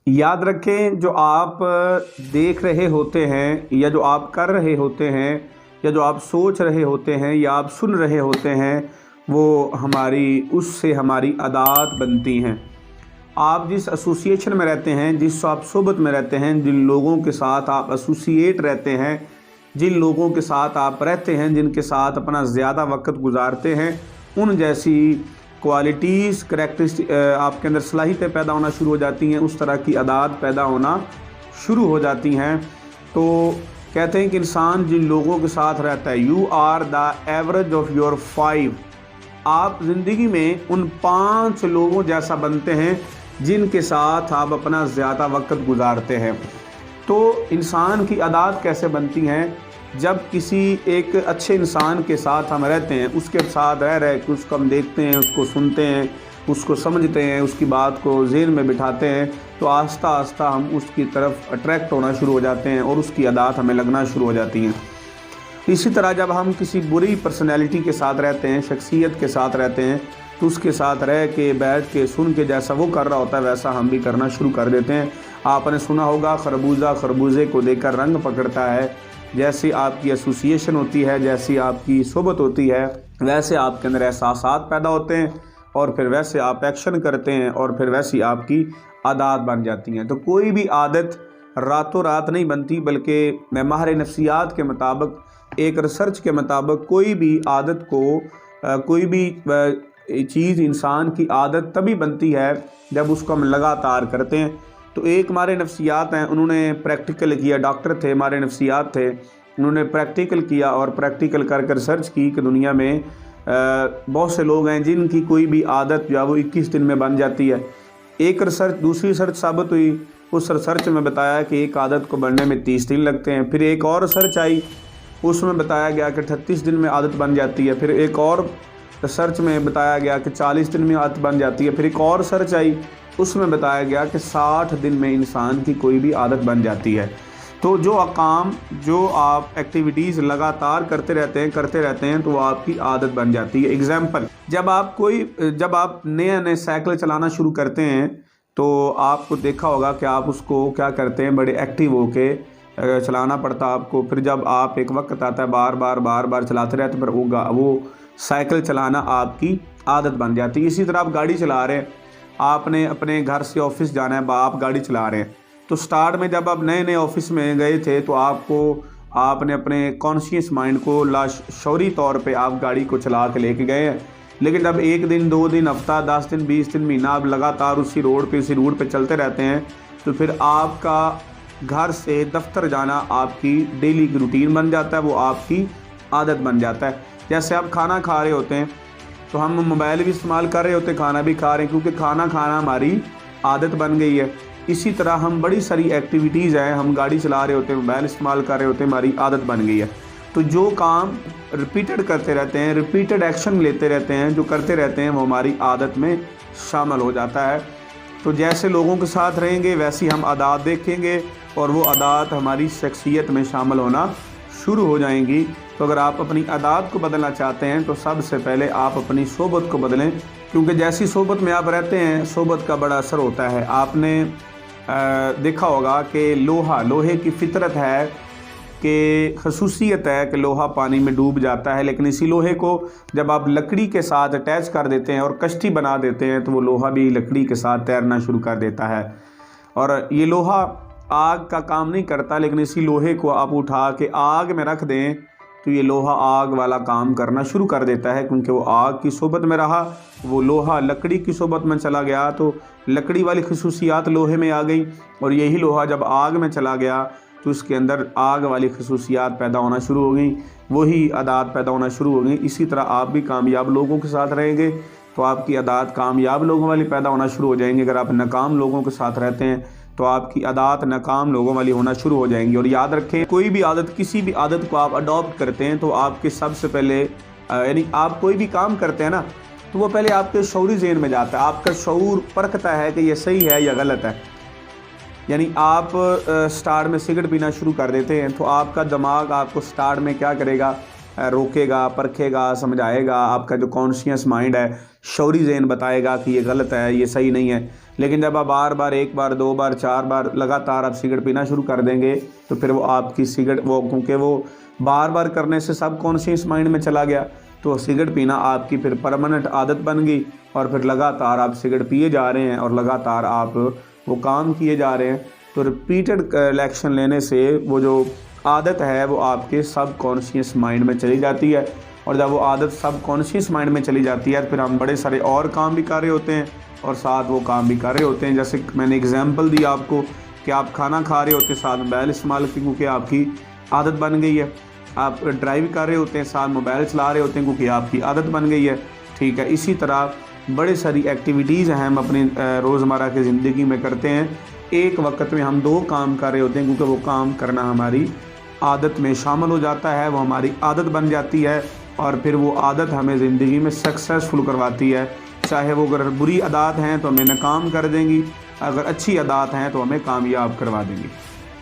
याद रखें, जो आप देख रहे होते हैं या जो आप कर रहे होते हैं या जो आप सोच रहे होते हैं या आप सुन रहे होते हैं, वो उससे हमारी आदत बनती हैं। आप जिस एसोसिएशन में रहते हैं, जिस आप सोबत में रहते हैं, जिन लोगों के साथ आप एसोसिएट रहते हैं, जिन लोगों के साथ आप रहते हैं, जिनके साथ अपना ज़्यादा वक्त गुजारते हैं, उन जैसी क्वालिटीज़ करैक्टरिस्टिक आपके अंदर सलाहियतें पैदा होना शुरू हो जाती हैं, उस तरह की आदत पैदा होना शुरू हो जाती हैं। तो कहते हैं कि इंसान जिन लोगों के साथ रहता है, you are the average of your 5। आप ज़िंदगी में उन 5 लोगों जैसा बनते हैं जिनके साथ आप अपना ज़्यादा वक्त गुजारते हैं। तो इंसान की आदत कैसे बनती हैं? जब किसी एक अच्छे इंसान के साथ हम रहते हैं, उसके साथ रह रहे कि उसको हम देखते हैं, उसको सुनते हैं, उसको समझते हैं, उसकी बात को ज़हन में बिठाते हैं, तो आस्ता आस्ता हम उसकी तरफ अट्रैक्ट होना शुरू हो जाते हैं और उसकी आदत हमें लगना शुरू हो जाती हैं। इसी तरह जब हम किसी बुरी पर्सनैलिटी के साथ रहते हैं, शख्सियत के साथ रहते हैं, तो उसके साथ रह के, बैठ के, सुन के जैसा वो कर रहा होता है वैसा हम भी करना शुरू कर देते हैं। आपने सुना होगा, खरबूजा खरबूजे को देखकर रंग पकड़ता है। जैसी आपकी एसोसिएशन होती है, जैसी आपकी सोबत होती है, वैसे आपके अंदर एहसासात पैदा होते हैं और फिर वैसे आप एक्शन करते हैं और फिर वैसी आपकी आदत बन जाती हैं। तो कोई भी आदत रातों रात नहीं बनती, बल्कि माहिर नफ्सियात के मुताबिक, एक रिसर्च के मुताबिक, कोई भी आदत को कोई भी चीज़, इंसान की आदत तभी बनती है जब उसको हम लगातार करते हैं। तो एक हमारे नफ्सियात हैं, उन्होंने प्रैक्टिकल किया, डॉक्टर थे, हमारे नफ्सियात थे, उन्होंने प्रैक्टिकल किया और प्रैक्टिकल कर रिसर्च की कि दुनिया में बहुत से लोग हैं जिनकी कोई भी आदत जो है वो 21 दिन में बन जाती है। एक रिसर्च, दूसरी रिसर्च साबित हुई, उस रिसर्च में बताया कि एक आदत को बनने में 30 दिन लगते हैं। फिर एक और रिसर्च आई, उसमें बताया गया कि 38 दिन में आदत बन जाती है। फिर एक और रिसर्च में बताया गया कि 40 दिन में आदत बन जाती है। फिर एक और रिसर्च आई, उसमें बताया गया कि 60 दिन में इंसान की कोई भी आदत बन जाती है। तो जो काम, जो आप एक्टिविटीज़ लगातार करते रहते हैं तो वो आपकी आदत बन जाती है। एग्जाम्पल, जब आप नए साइकिल चलाना शुरू करते हैं तो आपको देखा होगा कि आप उसको क्या करते हैं, बड़े एक्टिव होके चलाना पड़ता आपको। फिर जब आप एक वक्त आता है बार बार चलाते रहते, फिर वो साइकिल चलाना आपकी आदत बन जाती है। इसी तरह आप गाड़ी चला रहे हैं, आपने अपने घर से ऑफिस जाना है, आप गाड़ी चला रहे हैं, तो स्टार्ट में जब आप नए ऑफिस में गए थे तो आपने अपने कॉन्शियस माइंड को लाशौरी तौर पे आप गाड़ी को चला के लेके गए हैं। लेकिन जब 1 दिन, 2 दिन, हफ्ता, 10 दिन, 20 दिन, महीना आप लगातार उसी रूट पे चलते रहते हैं, तो फिर आपका घर से दफ्तर जाना आपकी डेली की रूटीन बन जाता है, वो आपकी आदत बन जाता है। जैसे आप खाना खा रहे होते हैं तो हम मोबाइल भी इस्तेमाल कर रहे होते हैं, खाना भी खा रहे हैं, क्योंकि खाना खाना हमारी आदत बन गई है। इसी तरह हम बड़ी सारी एक्टिविटीज़ हैं, हम गाड़ी चला रहे होते हैं, मोबाइल इस्तेमाल कर रहे होते हैं, हमारी आदत बन गई है। तो जो काम रिपीटेड करते रहते हैं, रिपीटेड एक्शन लेते रहते हैं, जो करते रहते हैं, वो हमारी आदत में शामिल हो जाता है। तो जैसे लोगों के साथ रहेंगे वैसी हम आदत देखेंगे और वो आदत हमारी शख्सियत में शामिल होना शुरू हो जाएंगी। तो अगर आप अपनी आदत को बदलना चाहते हैं तो सबसे पहले आप अपनी सोबत को बदलें, क्योंकि जैसी सोबत में आप रहते हैं, सोबत का बड़ा असर होता है। आपने देखा होगा कि लोहे की फितरत है कि खसूसियत है कि लोहा पानी में डूब जाता है, लेकिन इसी लोहे को जब आप लकड़ी के साथ अटैच कर देते हैं और कश्ती बना देते हैं तो वो लोहा भी लकड़ी के साथ तैरना शुरू कर देता है। और ये लोहा आग का काम नहीं करता, लेकिन इसी लोहे को आप उठा के आग में रख दें तो ये लोहा आग वाला काम करना शुरू कर देता है, क्योंकि वो आग की सोबत में रहा। वो लोहा लकड़ी की सोबत में चला गया तो लकड़ी वाली खसूसियात लोहे में आ गई, और यही लोहा जब आग में चला गया तो उसके अंदर आग वाली खसूसियात पैदा होना शुरू हो गई, वही आदत पैदा होना शुरू हो गई। इसी तरह आप भी कामयाब लोगों के साथ रहेंगे तो आपकी आदत कामयाब लोगों वाली पैदा होना शुरू हो जाएंगी। अगर आप नाकाम लोगों के साथ रहते हैं तो आपकी आदत नाकाम लोगों वाली होना शुरू हो जाएंगी। और याद रखें, कोई भी आदत, किसी भी आदत को आप अडॉप्ट करते हैं तो आपके सबसे पहले, यानी आप कोई भी काम करते हैं ना, तो वो पहले आपके शऊरी ज़हन में जाता है। आपका शऊर परखता है कि ये सही है या गलत है। यानी आप स्टार्ट में सिगरेट पीना शुरू कर देते हैं तो आपका दिमाग आपको स्टार्ट में क्या करेगा, रोकेगा, परखेगा, समझाएगा। आपका जो कॉन्शियस माइंड है, शऊरी ज़हन बताएगा कि ये गलत है, ये सही नहीं है। लेकिन जब आप बार बार, एक बार, दो बार, चार बार लगातार आप सिगरेट पीना शुरू कर देंगे तो फिर वो आपकी सिगरेट, वो क्योंकि वो बार बार करने से सबकॉन्शियस माइंड में चला गया, तो सिगरेट पीना आपकी फिर परमानेंट आदत बन गई और फिर लगातार आप सिगरेट पिए जा रहे हैं और लगातार आप वो काम किए जा रहे हैं। तो रिपीटेड एक्शन लेने से वो जो आदत है वो आपके सबकॉन्शियस माइंड में चली जाती है, और जब वो आदत सबकॉन्शियस माइंड में चली जाती है तो फिर हम बड़े सारे और काम भी कर रहे होते हैं और साथ वो काम भी कर रहे होते हैं। जैसे मैंने एग्जांपल दी आपको कि आप खाना खा रहे होते हैं साथ मोबाइल इस्तेमाल की, क्योंकि आपकी आदत बन गई है। आप ड्राइव कर रहे होते हैं साथ मोबाइल चला रहे होते हैं, क्योंकि आपकी आदत बन गई है। ठीक है, इसी तरह बड़े सारी एक्टिविटीज़ हैं हम अपनी रोज़मर्रा की ज़िंदगी में करते हैं। एक वक्त में हम दो काम कर रहे होते हैं, क्योंकि वो काम करना हमारी आदत में शामिल हो जाता है, वो हमारी आदत बन जाती है और फिर वो आदत हमें ज़िंदगी में सक्सेसफुल करवाती है। चाहे वो अगर बुरी आदत हैं तो हमें नाकाम कर देंगी, अगर अच्छी आदत हैं तो हमें कामयाब करवा देंगी।